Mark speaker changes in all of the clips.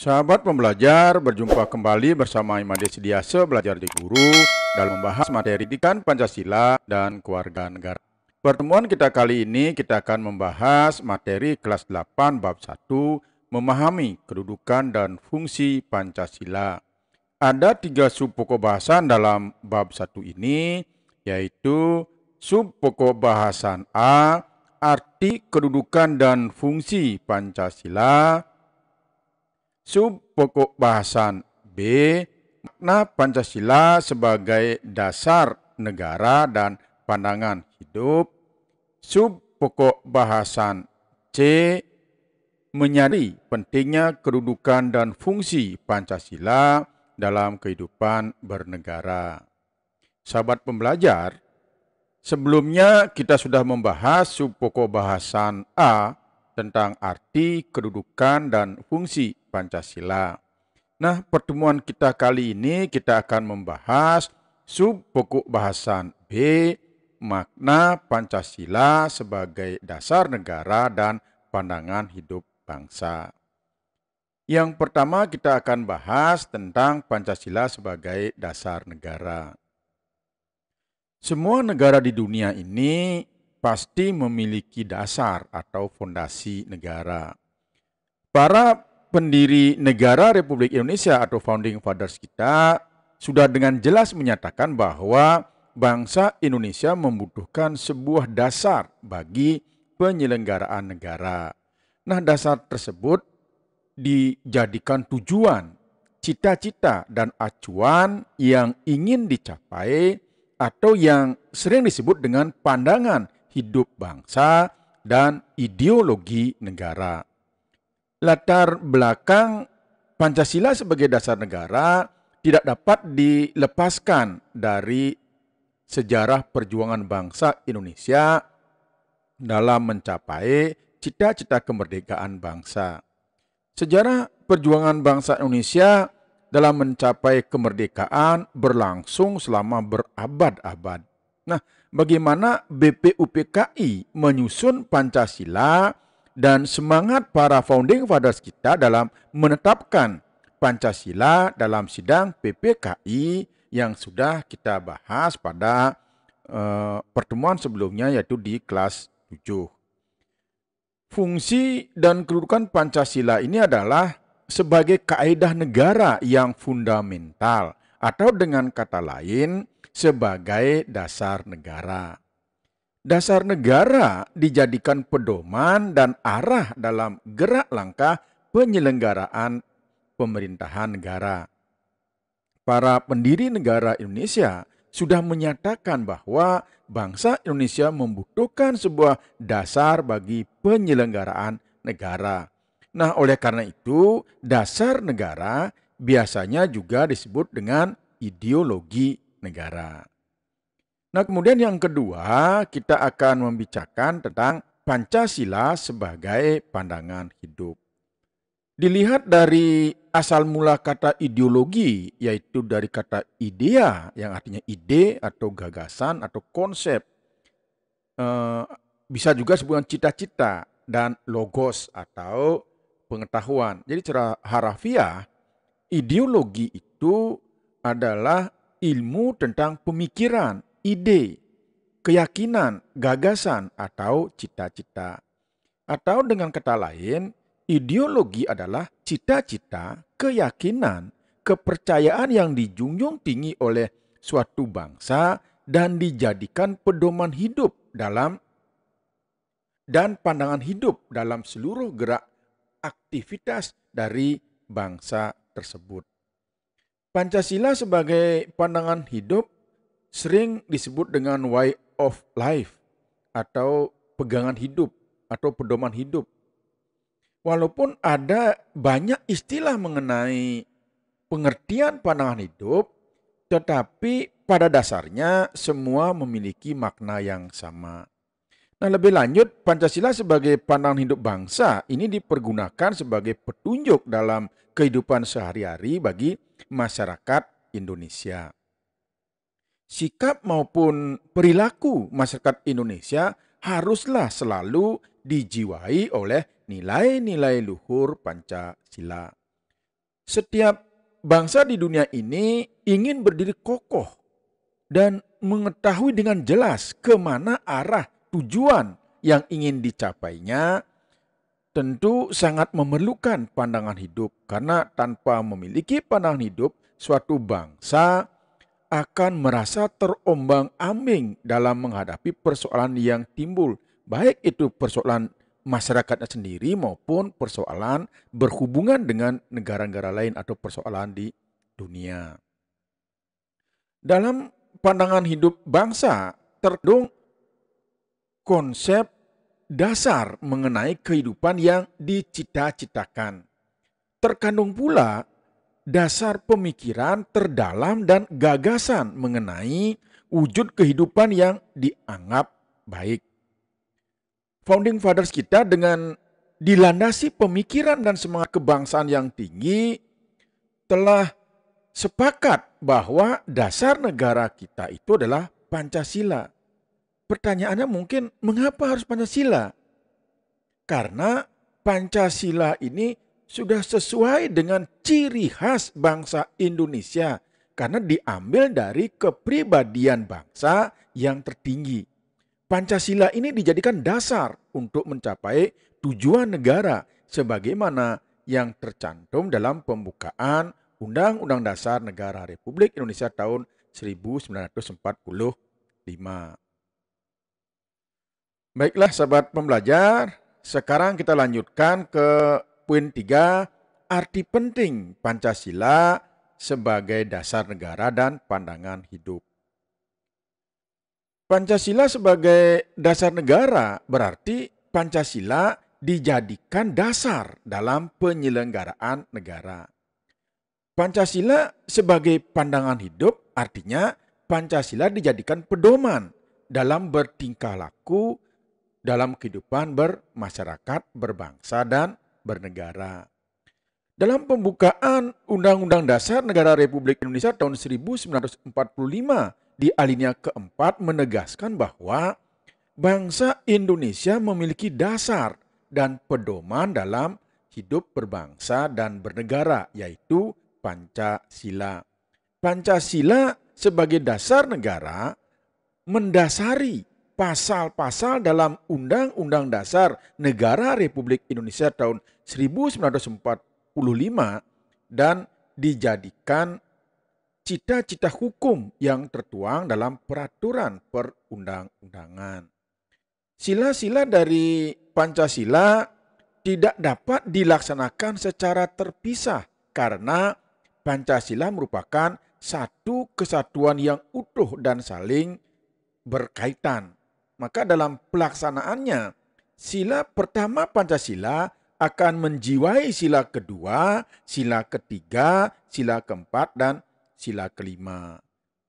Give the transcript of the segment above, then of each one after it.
Speaker 1: Sahabat pembelajar, berjumpa kembali bersama Imade Sidiase Belajar di Guru dalam membahas materi pendidikan Pancasila dan keluarga negara. Pertemuan kita kali ini kita akan membahas materi kelas 8 bab 1, memahami kedudukan dan fungsi Pancasila. Ada 3 sub pokok bahasan dalam bab 1 ini, yaitu sub pokok bahasan A, arti kedudukan dan fungsi Pancasila. Sub pokok bahasan B, makna Pancasila sebagai dasar negara dan pandangan hidup. Sub pokok bahasan C, menyadari pentingnya kedudukan dan fungsi Pancasila dalam kehidupan bernegara. Sahabat pembelajar, sebelumnya kita sudah membahas sub pokok bahasan A tentang arti, kedudukan, dan fungsi Pancasila. Nah, pertemuan kita kali ini kita akan membahas sub pokok bahasan B, makna Pancasila sebagai dasar negara dan pandangan hidup bangsa. Yang pertama kita akan bahas tentang Pancasila sebagai dasar negara. Semua negara di dunia ini pasti memiliki dasar atau fondasi negara. Para pendiri negara Republik Indonesia atau Founding Fathers kita sudah dengan jelas menyatakan bahwa bangsa Indonesia membutuhkan sebuah dasar bagi penyelenggaraan negara. Nah, dasar tersebut dijadikan tujuan, cita-cita, dan acuan yang ingin dicapai atau yang sering disebut dengan pandangan hidup bangsa dan ideologi negara. Latar belakang Pancasila sebagai dasar negara tidak dapat dilepaskan dari sejarah perjuangan bangsa Indonesia dalam mencapai cita-cita kemerdekaan bangsa. Sejarah perjuangan bangsa Indonesia dalam mencapai kemerdekaan berlangsung selama berabad-abad. Nah, bagaimana BPUPKI menyusun Pancasila dan semangat para Founding Fathers kita dalam menetapkan Pancasila dalam sidang PPKI yang sudah kita bahas pada pertemuan sebelumnya, yaitu di kelas 7. Fungsi dan kedudukan Pancasila ini adalah sebagai kaedah negara yang fundamental, atau dengan kata lain sebagai dasar negara. Dasar negara dijadikan pedoman dan arah dalam gerak langkah penyelenggaraan pemerintahan negara. Para pendiri negara Indonesia sudah menyatakan bahwa bangsa Indonesia membutuhkan sebuah dasar bagi penyelenggaraan negara. Nah, oleh karena itu, dasar negara biasanya juga disebut dengan ideologi negara. Nah, kemudian yang kedua, kita akan membicarakan tentang Pancasila sebagai pandangan hidup. Dilihat dari asal mula kata ideologi, yaitu dari kata idea, yang artinya ide atau gagasan atau konsep. Bisa juga disebut cita-cita, dan logos atau pengetahuan. Jadi secara harafiah, ideologi itu adalah ilmu tentang pemikiran, ide, keyakinan, gagasan, atau cita-cita. Atau dengan kata lain, ideologi adalah cita-cita, keyakinan, kepercayaan yang dijunjung tinggi oleh suatu bangsa dan dijadikan pedoman hidup dan pandangan hidup dalam seluruh gerak aktivitas dari bangsa tersebut. Pancasila sebagai pandangan hidup sering disebut dengan way of life atau pegangan hidup atau pedoman hidup. Walaupun ada banyak istilah mengenai pengertian pandangan hidup, tetapi pada dasarnya semua memiliki makna yang sama. Nah, lebih lanjut, Pancasila sebagai pandangan hidup bangsa ini dipergunakan sebagai petunjuk dalam kehidupan sehari-hari bagi masyarakat Indonesia. Sikap maupun perilaku masyarakat Indonesia haruslah selalu dijiwai oleh nilai-nilai luhur Pancasila. Setiap bangsa di dunia ini ingin berdiri kokoh dan mengetahui dengan jelas kemana arah tujuan yang ingin dicapainya. Tentu sangat memerlukan pandangan hidup, karena tanpa memiliki pandangan hidup, suatu bangsa akan merasa terombang-ambing dalam menghadapi persoalan yang timbul, baik itu persoalan masyarakatnya sendiri maupun persoalan berhubungan dengan negara-negara lain atau persoalan di dunia. Dalam pandangan hidup bangsa terkandung konsep dasar mengenai kehidupan yang dicita-citakan. Terkandung pula dasar pemikiran terdalam dan gagasan mengenai wujud kehidupan yang dianggap baik. Founding Fathers kita dengan dilandasi pemikiran dan semangat kebangsaan yang tinggi telah sepakat bahwa dasar negara kita itu adalah Pancasila. Pertanyaannya mungkin, mengapa harus Pancasila? Karena Pancasila ini sudah sesuai dengan ciri khas bangsa Indonesia, karena diambil dari kepribadian bangsa yang tertinggi. Pancasila ini dijadikan dasar untuk mencapai tujuan negara sebagaimana yang tercantum dalam pembukaan Undang-Undang Dasar Negara Republik Indonesia tahun 1945. Baiklah sahabat pembelajar, sekarang kita lanjutkan ke poin 3, arti penting Pancasila sebagai dasar negara dan pandangan hidup. Pancasila sebagai dasar negara berarti Pancasila dijadikan dasar dalam penyelenggaraan negara. Pancasila sebagai pandangan hidup artinya Pancasila dijadikan pedoman dalam bertingkah laku dalam kehidupan bermasyarakat, berbangsa, dan bernegara. Dalam pembukaan Undang-Undang Dasar Negara Republik Indonesia tahun 1945 di alinea keempat menegaskan bahwa bangsa Indonesia memiliki dasar dan pedoman dalam hidup berbangsa dan bernegara, yaitu Pancasila. Pancasila sebagai dasar negara mendasari pasal-pasal dalam Undang-Undang Dasar Negara Republik Indonesia tahun 1945 dan dijadikan cita-cita hukum yang tertuang dalam peraturan perundang-undangan. Sila-sila dari Pancasila tidak dapat dilaksanakan secara terpisah karena Pancasila merupakan satu kesatuan yang utuh dan saling berkaitan. Maka dalam pelaksanaannya, sila pertama Pancasila akan menjiwai sila kedua, sila ketiga, sila keempat, dan sila kelima.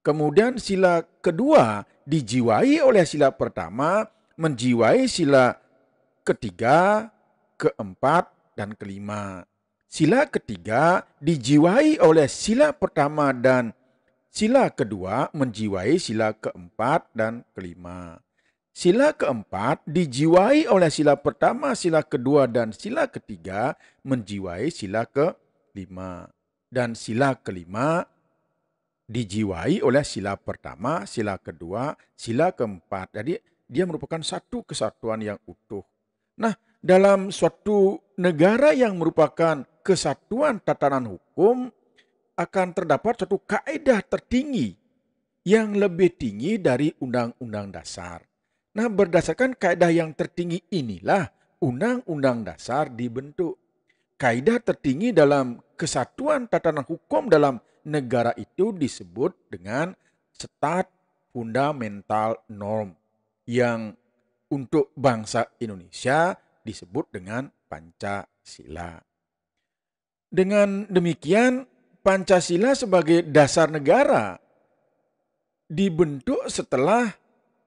Speaker 1: Kemudian sila kedua dijiwai oleh sila pertama, menjiwai sila ketiga, keempat, dan kelima. Sila ketiga dijiwai oleh sila pertama dan sila kedua menjiwai sila keempat dan kelima. Sila keempat dijiwai oleh sila pertama, sila kedua, dan sila ketiga menjiwai sila kelima. Dan sila kelima dijiwai oleh sila pertama, sila kedua, sila keempat. Jadi dia merupakan satu kesatuan yang utuh. Nah, dalam suatu negara yang merupakan kesatuan tatanan hukum, akan terdapat suatu kaedah tertinggi yang lebih tinggi dari Undang-Undang Dasar. Nah, berdasarkan kaedah yang tertinggi inilah Undang-Undang Dasar dibentuk. Kaedah tertinggi dalam kesatuan tatanan hukum dalam negara itu disebut dengan Stat Fundamental Norm, yang untuk bangsa Indonesia disebut dengan Pancasila. Dengan demikian, Pancasila sebagai dasar negara dibentuk setelah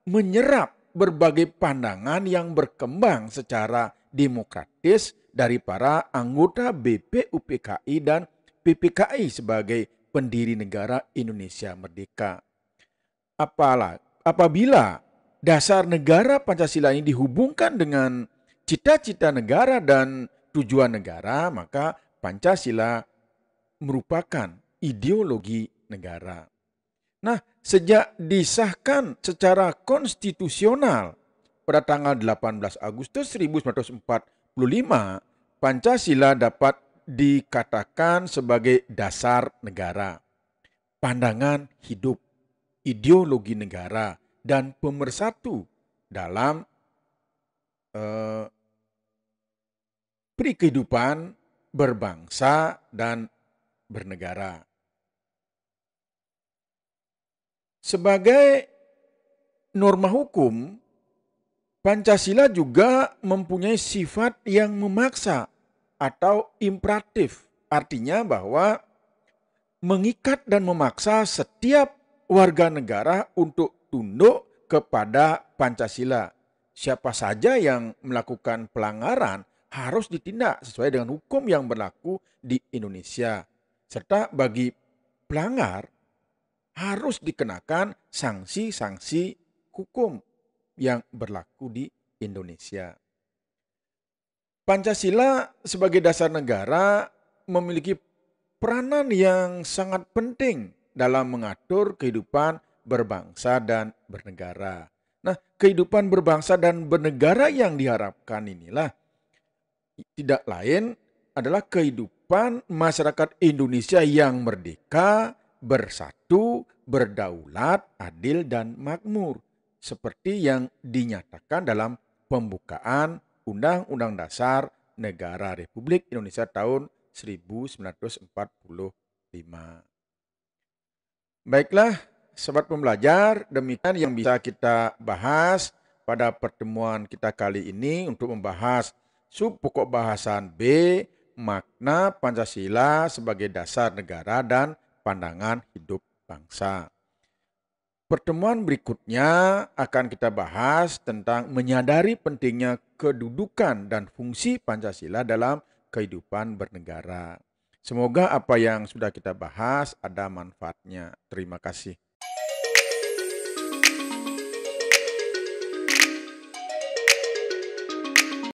Speaker 1: menyerap berbagai pandangan yang berkembang secara demokratis dari para anggota BPUPKI dan PPKI sebagai pendiri negara Indonesia Merdeka. Apabila dasar negara Pancasila ini dihubungkan dengan cita-cita negara dan tujuan negara, maka Pancasila merupakan ideologi negara. Nah, sejak disahkan secara konstitusional pada tanggal 18 Agustus 1945, Pancasila dapat dikatakan sebagai dasar negara, pandangan hidup, ideologi negara, dan pemersatu dalam kehidupan berbangsa dan bernegara. Sebagai norma hukum, Pancasila juga mempunyai sifat yang memaksa atau imperatif. Artinya bahwa mengikat dan memaksa setiap warga negara untuk tunduk kepada Pancasila. Siapa saja yang melakukan pelanggaran harus ditindak sesuai dengan hukum yang berlaku di Indonesia. Serta bagi pelanggar harus dikenakan sanksi-sanksi hukum yang berlaku di Indonesia. Pancasila sebagai dasar negara memiliki peranan yang sangat penting dalam mengatur kehidupan berbangsa dan bernegara. Nah, kehidupan berbangsa dan bernegara yang diharapkan inilah tidak lain adalah kehidupan masyarakat Indonesia yang merdeka, bersatu, berdaulat, adil, dan makmur, seperti yang dinyatakan dalam pembukaan Undang-Undang Dasar Negara Republik Indonesia tahun 1945. Baiklah, sobat pembelajar, demikian yang bisa kita bahas pada pertemuan kita kali ini untuk membahas sub pokok bahasan B, makna Pancasila sebagai dasar negara dan pandangan hidup bangsa. Pertemuan berikutnya akan kita bahas tentang menyadari pentingnya kedudukan dan fungsi Pancasila dalam kehidupan bernegara. Semoga apa yang sudah kita bahas ada manfaatnya. Terima kasih.